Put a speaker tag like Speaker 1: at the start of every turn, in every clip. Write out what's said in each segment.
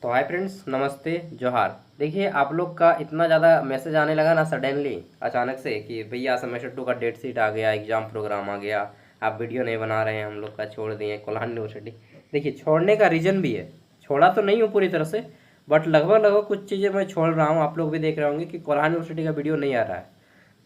Speaker 1: तो hi friends, नमस्ते, जोहार। देखिए, आप लोग का इतना ज़्यादा मैसेज आने लगा ना सडनली, अचानक से, कि भैया सेमेस्टर 2 का डेट शीट आ गया, एग्ज़ाम प्रोग्राम आ गया, आप वीडियो नहीं बना रहे हैं, हम लोग का छोड़ दिए कोल्हान यूनिवर्सिटी। देखिए, छोड़ने का रीज़न भी है। छोड़ा तो नहीं हूँ पूरी तरह से, बट लगभग लगभग कुछ चीज़ें मैं छोड़ रहा हूँ। आप लोग भी देख रहे होंगे कि कोल्हान यूनिवर्सिटी का वीडियो नहीं आ रहा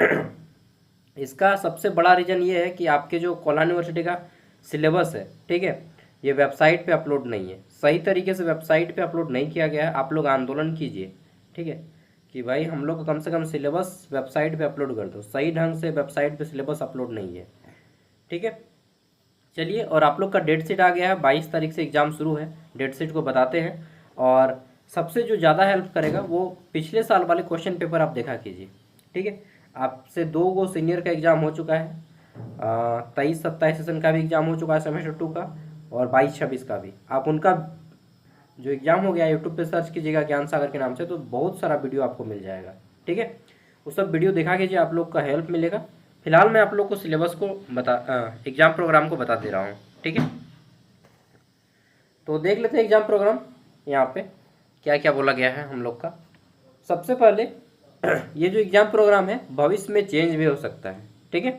Speaker 1: है। इसका सबसे बड़ा रीज़न ये है कि आपके जो कोल्हान यूनिवर्सिटी का सिलेबस है, ठीक है, ये वेबसाइट पे अपलोड नहीं है, सही तरीके से वेबसाइट पे अपलोड नहीं किया गया है। आप लोग आंदोलन कीजिए, ठीक है, कि भाई हम लोग को कम से कम सिलेबस वेबसाइट पे अपलोड कर दो। सही ढंग से वेबसाइट पे सिलेबस अपलोड नहीं है, ठीक है। चलिए, और आप लोग का डेट शीट आ गया है, 22 तारीख से एग्ज़ाम शुरू है। डेट शीट को बताते हैं। और सबसे जो ज़्यादा हेल्प करेगा वो पिछले साल वाले क्वेश्चन पेपर आप देखा कीजिए, ठीक है। आपसे 2 गो सीनियर का एग्ज़ाम हो चुका है, 23-27 सेशन का भी एग्ज़ाम हो चुका है सेमेस्टर 2 का, और 22-26 का भी। आप उनका जो एग्ज़ाम हो गया यूट्यूब पे सर्च कीजिएगा ज्ञान सागर के नाम से, तो बहुत सारा वीडियो आपको मिल जाएगा, ठीक है। वो सब वीडियो देखा कीजिए, आप लोग का हेल्प मिलेगा। फिलहाल मैं आप लोग को सिलेबस को एग्ज़ाम प्रोग्राम को बता दे रहा हूँ, ठीक है। तो देख लेते हैं एग्ज़ाम प्रोग्राम यहाँ पे क्या क्या बोला गया है हम लोग का। सबसे पहले ये जो एग्ज़ाम प्रोग्राम है भविष्य में चेंज भी हो सकता है, ठीक है,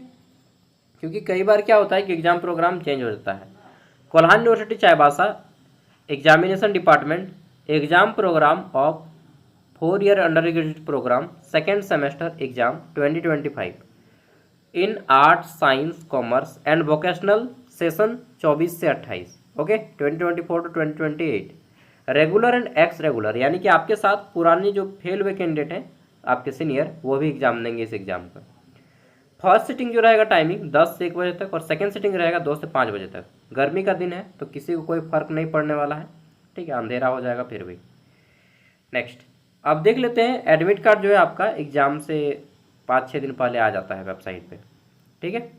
Speaker 1: क्योंकि कई बार क्या होता है कि एग्ज़ाम प्रोग्राम चेंज हो जाता है। Kolhan university Chaibasa examination department exam programme of 4 year undergraduate programme second semester exam 2025 in art science commerce and vocational session 24 से 28, okay, 2024 to 2028। Regular and ex regular, यानी कि आपके साथ पुराने जो फेल हुए कैंडिडेट हैं आपके सीनियर, वो भी एग्जाम देंगे इस एग्ज़ाम का। फर्स्ट सिटिंग जो रहेगा टाइमिंग 10 से 1 बजे तक, और सेकंड सिटिंग रहेगा 2 से 5 बजे तक। गर्मी का दिन है तो किसी को कोई फर्क नहीं पड़ने वाला है, ठीक है, अंधेरा हो जाएगा फिर भी। नेक्स्ट, अब देख लेते हैं एडमिट कार्ड जो है आपका एग्ज़ाम से 5-6 दिन पहले आ जाता है वेबसाइट पे, ठीक है।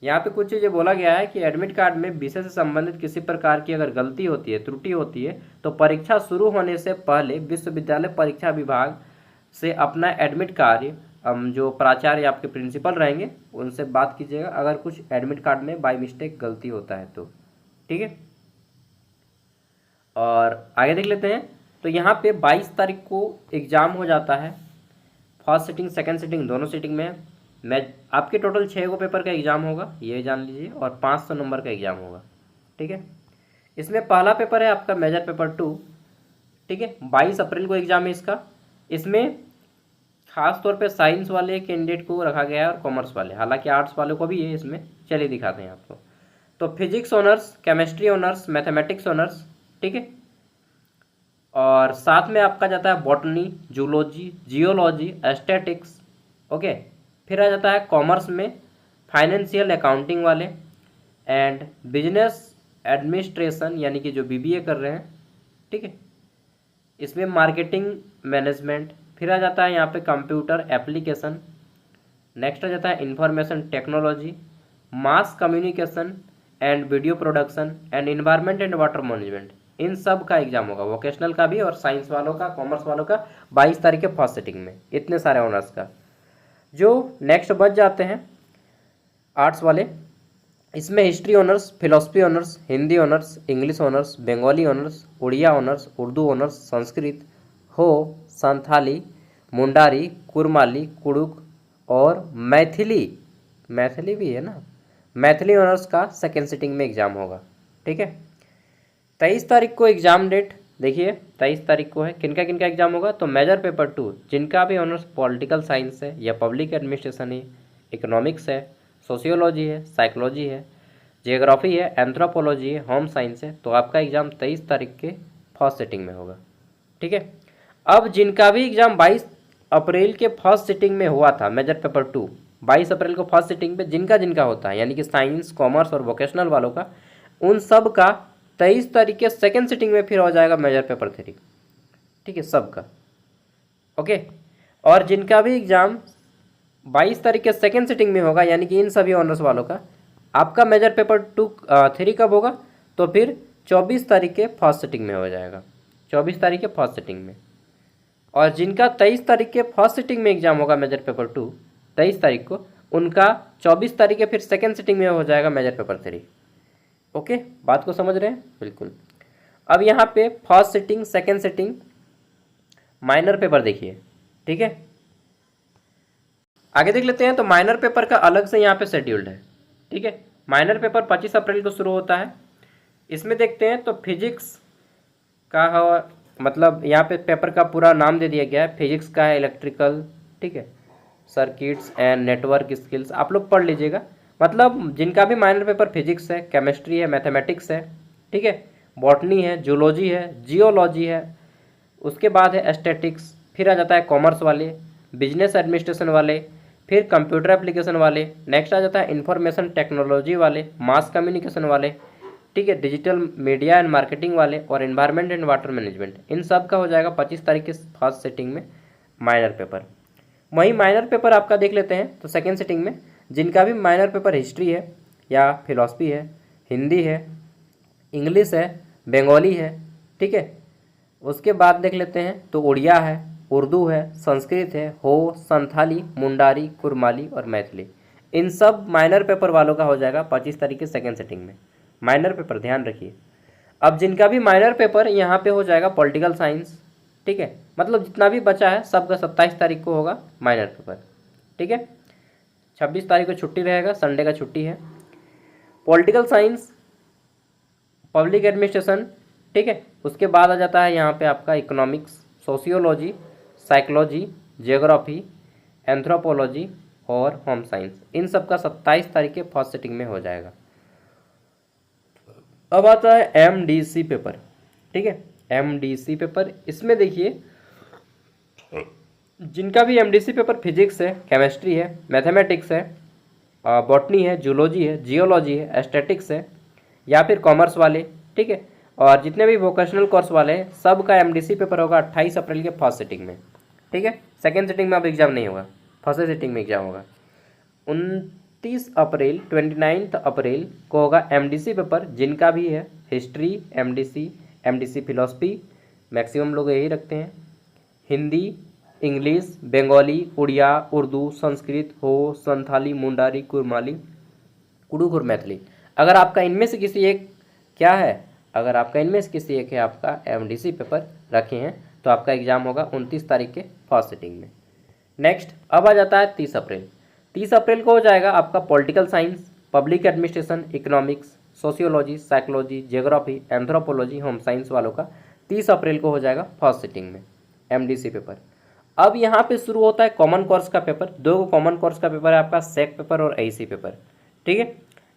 Speaker 1: यहाँ पे कुछ चीज़ें बोला गया है कि एडमिट कार्ड में विषय से संबंधित किसी प्रकार की अगर गलती होती है, त्रुटि होती है, तो परीक्षा शुरू होने से पहले विश्वविद्यालय परीक्षा विभाग से अपना एडमिट कार्ड जो प्राचार्य आपके प्रिंसिपल रहेंगे उनसे बात कीजिएगा, अगर कुछ एडमिट कार्ड में बाय मिस्टेक गलती होता है तो, ठीक है। और आगे देख लेते हैं। तो यहाँ पे 22 तारीख को एग्ज़ाम हो जाता है। फर्स्ट सिटिंग सेकंड सिटिंग दोनों सिटिंग में मैं आपके टोटल 6 गो पेपर का एग्ज़ाम होगा, ये जान लीजिए, और 500 नंबर का एग्ज़ाम होगा, ठीक है। इसमें पहला पेपर है आपका मेजर पेपर 2, ठीक है, 22 अप्रैल को एग्ज़ाम है इसका। इसमें खास तौर पे साइंस वाले कैंडिडेट को रखा गया है और कॉमर्स वाले, हालांकि आर्ट्स वालों को भी है इसमें। चलिए दिखाते हैं आपको। तो physics honours, chemistry honours, mathematics honours, ठीक है, और साथ में आपका जाता है botany, zoology, geology, aesthetics, okay. फिर आ जाता है कॉमर्स में फाइनेंशियल अकाउंटिंग वाले एंड बिजनेस एडमिनिस्ट्रेशन, यानी कि जो बीबीए कर रहे हैं, ठीक है, इसमें मार्केटिंग मैनेजमेंट। फिर आ जाता है यहाँ पे कंप्यूटर एप्लीकेशन। नेक्स्ट आ जाता है information technology, mass communication and video production and environment and water management. इन सब का एग्जाम होगा, वोकेशनल का भी और साइंस वालों का, कॉमर्स वालों का, 22 तारीख के फर्स्ट सिटिंग में। इतने सारे ऑनर्स का। जो नेक्स्ट बच जाते हैं आर्ट्स वाले, इसमें history honours, philosophy honours, Hindi honours, English honours, Bengali honours, Oriya honours, Urdu honours, Sanskrit, Ho, Santhali, Mundari, Kurmali, Kurukh और मैथिली। मैथिली भी है ना, मैथिली ऑनर्स का सेकेंड सिटिंग में एग्ज़ाम होगा, ठीक है। 23 तारीख को एग्ज़ाम डेट देखिए, 23 तारीख को है। किनका किनका एग्जाम होगा? तो मेजर पेपर 2 जिनका भी ऑनर्स पॉलिटिकल साइंस है या पब्लिक एडमिनिस्ट्रेशन है, इकोनॉमिक्स है, सोशियोलॉजी है, साइकोलॉजी है, जियोग्राफी है, एंथ्रोपोलॉजी है, होम साइंस है, तो आपका एग्ज़ाम 23 तारीख के फर्स्ट सिटिंग में होगा, ठीक है। अब जिनका भी एग्ज़ाम 22 अप्रैल के फर्स्ट सिटिंग में हुआ था, मेजर पेपर 2 22 अप्रैल को फर्स्ट सिटिंग पे जिनका जिनका होता है, यानी कि साइंस, कॉमर्स और वोकेशनल वालों का, उन सब का 23 तारीख के सेकेंड सिटिंग में फिर हो जाएगा मेजर पेपर 3, ठीक है, सबका, ओके। और जिनका भी एग्ज़ाम 22 तारीख के सेकेंड सिटिंग में होगा, यानी कि इन सभी ऑनर्स वालों का, आपका मेजर पेपर 3 कब होगा? तो फिर 24 तारीख के फर्स्ट सिटिंग में हो जाएगा, 24 तारीख के फर्स्ट सिटिंग में। और जिनका 23 तारीख के फर्स्ट सिटिंग में एग्जाम होगा मेजर पेपर 2 23 तारीख को, उनका 24 तारीख के फिर सेकेंड सिटिंग में हो जाएगा मेजर पेपर 3, ओके। बात को समझ रहे हैं? बिल्कुल। अब यहाँ पे first sitting, second sitting, minor paper देखिए, ठीक है। आगे देख लेते हैं। तो माइनर पेपर का अलग से यहाँ पे शेड्यूल्ड है, ठीक है। माइनर पेपर 25 अप्रैल को शुरू होता है। इसमें देखते हैं तो फिजिक्स का हो, मतलब यहाँ पे पेपर का पूरा नाम दे दिया गया है, फिजिक्स का है इलेक्ट्रिकल, ठीक है, सर्किट्स एंड नेटवर्क स्किल्स, आप लोग पढ़ लीजिएगा। मतलब जिनका भी माइनर पेपर फिजिक्स है, केमिस्ट्री है, मैथमेटिक्स है, ठीक है, बॉटनी है, जूलॉजी है, जियोलॉजी है, उसके बाद है एस्थेटिक्स, फिर आ जाता है कॉमर्स वाले, बिजनेस एडमिनिस्ट्रेशन वाले, फिर कंप्यूटर एप्लीकेशन वाले, नेक्स्ट आ जाता है इंफॉर्मेशन टेक्नोलॉजी वाले, मास कम्युनिकेशन वाले, ठीक है, डिजिटल मीडिया एंड मार्केटिंग वाले, और एनवायरनमेंट एंड वाटर मैनेजमेंट। इन सब का हो जाएगा 25 तारीख के फर्स्ट सिटिंग में माइनर पेपर। वहीं माइनर पेपर आपका देख लेते हैं तो सेकेंड सिटिंग में जिनका भी माइनर पेपर हिस्ट्री है या फिलॉसफी है, हिंदी है, इंग्लिश है, बंगाली है, ठीक है, उसके बाद देख लेते हैं तो उड़िया है, उर्दू है, संस्कृत है, हो, संथाली, मुंडारी, कुरमाली और मैथिली। इन सब माइनर पेपर वालों का हो जाएगा 25 तारीख के सेकेंड सिटिंग में माइनर पेपर, ध्यान रखिए। अब जिनका भी माइनर पेपर यहाँ पे हो जाएगा पॉलिटिकल साइंस, ठीक है, मतलब जितना भी बचा है सबका 27 तारीख को होगा माइनर पेपर, ठीक है। 26 तारीख को छुट्टी रहेगा, संडे का छुट्टी है। पॉलिटिकल साइंस, पब्लिक एडमिनिस्ट्रेशन, ठीक है, उसके बाद आ जाता है यहाँ पे आपका economics, sociology, psychology, geography, anthropology और होम साइंस। इन सब का 27 तारीख के फर्स्ट सिटिंग में हो जाएगा। अब आता है एमडीसी पेपर, ठीक है, एमडीसी पेपर। इसमें देखिए जिनका भी एमडीसी पेपर फिजिक्स है, केमिस्ट्री है, मैथमेटिक्स है, बॉटनी है, जूलॉजी है, जियोलॉजी है, एस्थेटिक्स है, या फिर कॉमर्स वाले, ठीक है, और जितने भी वोकेशनल कोर्स वाले हैं सब का एमडीसी पेपर होगा 28 अप्रैल के फर्स्ट सिटिंग में, ठीक है। सेकेंड सिटिंग में अब एग्जाम नहीं होगा, फर्स्ट सिटिंग में एग्जाम होगा। 29 अप्रैल 29 अप्रैल को होगा एमडीसी पेपर जिनका भी है हिस्ट्री, एमडीसी फिलॉसफी, मैक्सिमम लोग यही रखते हैं, हिंदी, इंग्लिश, बंगाली, उड़िया, उर्दू, संस्कृत, हो, संथाली, मुंडारी, कुरमाली, कुडुख और मैथिली। अगर आपका इनमें से किसी एक क्या है, अगर आपका इनमें से किसी एक है आपका एमडीसी पेपर रखे हैं तो आपका एग्जाम होगा 29 तारीख के फर्स्ट सिटिंग में। नेक्स्ट अब आ जाता है 30 अप्रैल। 30 अप्रैल को हो जाएगा आपका political science, public administration, economics, sociology, psychology, geography, anthropology, home science वालों का 30 अप्रैल को हो जाएगा फर्स्ट सिटिंग में एमडीसी पेपर। अब यहाँ पे शुरू होता है कॉमन कोर्स का पेपर। 2 कॉमन कोर्स का पेपर है आपका, सेक पेपर और एसी पेपर, ठीक है।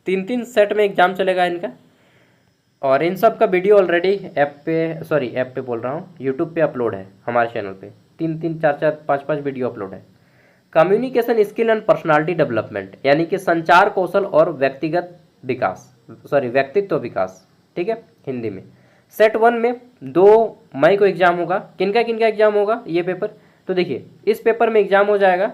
Speaker 1: 3-3 सेट में एग्जाम चलेगा इनका, और इन सब का वीडियो ऑलरेडी ऐप पे बोल रहा हूँ, यूट्यूब पे अपलोड है हमारे चैनल पे। 3-3, 4-4, 5-5 वीडियो अपलोड है। Communication skill and personality development, यानी कि संचार कौशल और व्यक्तित्व विकास, ठीक है, हिंदी में। सेट 1 में 2 मई को एग्जाम होगा। किनका किनका एग्जाम होगा ये पेपर, तो देखिए इस पेपर में एग्जाम हो जाएगा,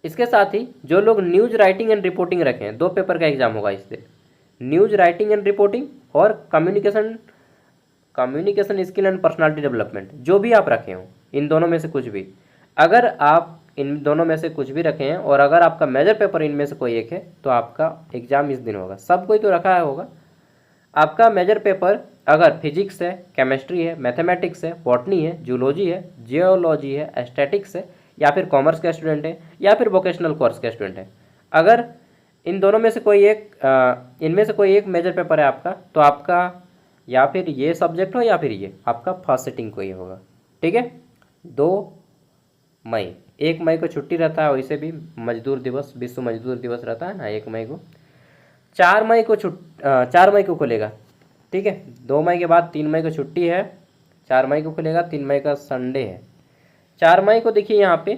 Speaker 1: इसके साथ ही जो लोग न्यूज राइटिंग एंड रिपोर्टिंग रखे हैं 2 पेपर का एग्जाम होगा इससे, न्यूज राइटिंग एंड रिपोर्टिंग और communication skill and personality development, जो भी आप रखे हो इन दोनों में से कुछ भी। अगर आप इन दोनों में से कुछ भी रखे हैं और अगर आपका मेजर पेपर इनमें से कोई एक है तो आपका एग्जाम इस दिन होगा। सब कोई तो रखा होगा। आपका मेजर पेपर अगर फिजिक्स है, केमिस्ट्री है, मैथमेटिक्स है, बॉटनी है, जूलॉजी है, जियोलॉजी है, एस्थेटिक्स है, या फिर कॉमर्स का स्टूडेंट है या फिर वोकेशनल कोर्स का स्टूडेंट है, अगर इन दोनों में से कोई एक इनमें से कोई एक मेजर पेपर है आपका, तो आपका या फिर ये सब्जेक्ट हो या फिर ये आपका फर्स्ट सिटिंग को ही होगा, ठीक है। 2 मई, 1 मई को छुट्टी रहता है, वैसे भी मजदूर दिवस, विश्व मजदूर दिवस रहता है ना 1 मई को। 4 मई को खुलेगा, ठीक है। 2 मई के बाद 3 मई को छुट्टी है, 4 मई को खुलेगा, 3 मई का संडे है। 4 मई को देखिए यहाँ पे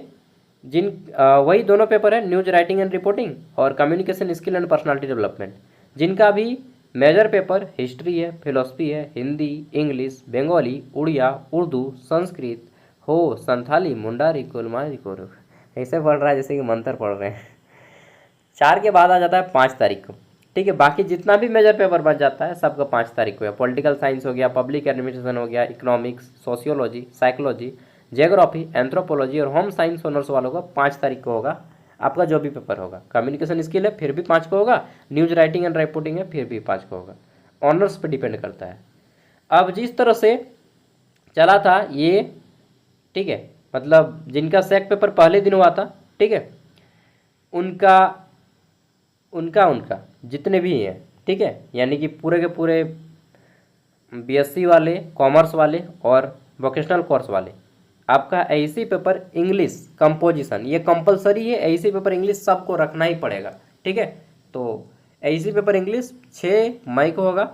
Speaker 1: वही दोनों पेपर है, न्यूज राइटिंग एंड रिपोर्टिंग और communication skill and personality development. जिनका भी मेजर पेपर हिस्ट्री है, फिलोसफी है, हिंदी, इंग्लिश, बंगाली, उड़िया, उर्दू, संस्कृत, हो, संथाली, मुंडारी, कुलमारी, कोरु, ऐसे पढ़ रहा है जैसे कि मंत्र पढ़ रहे हैं। 4 के बाद आ जाता है 5 तारीख को, ठीक है। बाकी जितना भी मेजर पेपर बच जाता है सबका 5 तारीख को है। पॉलिटिकल साइंस हो गया, पब्लिक एडमिनिस्ट्रेशन हो गया, economics, sociology, psychology, geography, anthropology और होम साइंस ऑनर्स वालों का 5 तारीख को होगा आपका जो भी पेपर होगा। कम्युनिकेशन स्किल है फिर भी 5 को होगा, न्यूज राइटिंग एंड रिपोर्टिंग है फिर भी 5 को होगा। ऑनर्स पे डिपेंड करता है। अब जिस तरह से चला था ये, ठीक है, मतलब जिनका सेक पेपर पहले दिन हुआ था, ठीक है, उनका उनका उनका जितने भी हैं, ठीक है, यानी कि पूरे के पूरे बीएससी वाले, कॉमर्स वाले और वोकेशनल कोर्स वाले, आपका एईसी पेपर इंग्लिश कंपोजिशन ये कंपलसरी है। एईसी पेपर इंग्लिश सबको रखना ही पड़ेगा, ठीक है। तो एईसी पेपर इंग्लिश 6 मई को होगा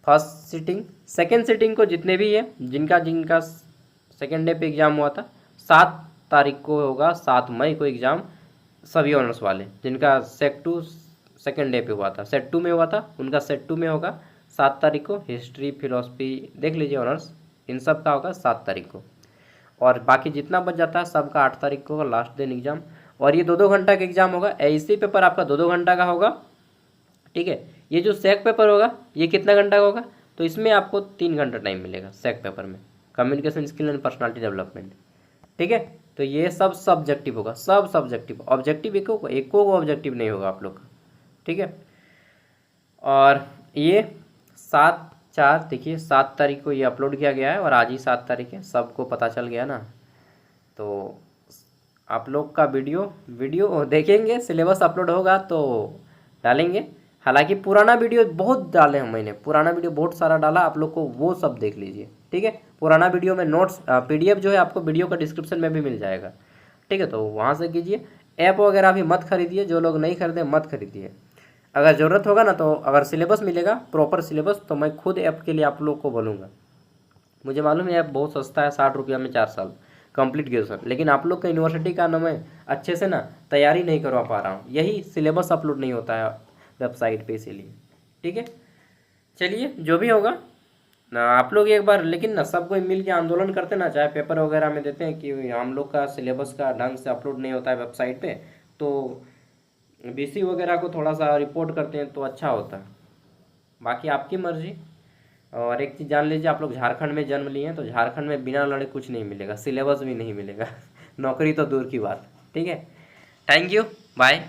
Speaker 1: फर्स्ट सिटिंग। सेकेंड सिटिंग को जितने भी है जिनका जिनका सेकेंड डे पे एग्ज़ाम हुआ था 7 तारीख को होगा, 7 मई को एग्ज़ाम सभी ऑनर्स वाले जिनका सेट 2 सेकेंड डे पे हुआ था, सेट 2 में हुआ था, उनका सेट 2 में होगा 7 तारीख को। हिस्ट्री फिलोसफी देख लीजिए ऑनर्स, इन सब का होगा 7 तारीख को। और बाकी जितना बच जाता है सबका 8 तारीख को होगा लास्ट दिन एग्ज़ाम। और ये 2-2 घंटा का एग्ज़ाम होगा। एईसी पेपर आपका 2-2 घंटा का होगा, ठीक है। ये जो सेक पेपर होगा ये कितना घंटा का होगा, तो इसमें आपको 3 घंटा टाइम मिलेगा सेक पेपर में, communication skill and personality development, ठीक है। तो ये सब सब्जेक्टिव होगा, सब सब्जेक्टिव। ऑब्जेक्टिव एको ऑब्जेक्टिव नहीं होगा आप लोग का, ठीक है। और ये 7/4 देखिए 7 तारीख को ये अपलोड किया गया है और आज ही 7 तारीख है, सबको पता चल गया ना। तो आप लोग का वीडियो देखेंगे, सिलेबस अपलोड होगा तो डालेंगे। हालांकि पुराना वीडियो बहुत डाले हैं मैंने, पुराना वीडियो बहुत सारा डाला, आप लोग को वो सब देख लीजिए, ठीक है। पुराना वीडियो में नोट्स पीडीएफ जो है आपको वीडियो का डिस्क्रिप्शन में भी मिल जाएगा, ठीक है। तो वहाँ से कीजिए। ऐप वगैरह भी मत खरीदिए, जो लोग नहीं खरीदे मत खरीदिए। अगर ज़रूरत होगा ना तो अगर सिलेबस मिलेगा प्रॉपर सिलेबस तो मैं खुद ऐप के लिए आप लोग को बोलूँगा। मुझे मालूम है ऐप बहुत सस्ता है, 60 रुपया में 4 साल कंप्लीट ग्रेजुएशन, लेकिन आप लोग का यूनिवर्सिटी का ना मैं अच्छे से ना तैयारी नहीं करवा पा रहा हूँ, यही सिलेबस अपलोड नहीं होता है वेबसाइट पे, इसीलिए, ठीक है। चलिए जो भी होगा ना आप लोग एक बार, लेकिन ना सब कोई मिल के आंदोलन करते ना, चाहे पेपर वगैरह में देते हैं कि हम लोग का सिलेबस का ढंग से अपलोड नहीं होता है वेबसाइट पे, तो बीसी वगैरह को थोड़ा सा रिपोर्ट करते हैं तो अच्छा होता है। बाकी आपकी मर्जी। और एक चीज़ जान लीजिए, आप लोग झारखंड में जन्म लिए हैं तो झारखंड में बिना लड़े कुछ नहीं मिलेगा, सिलेबस भी नहीं मिलेगा नौकरी तो दूर की बात, ठीक है। Thank you, bye.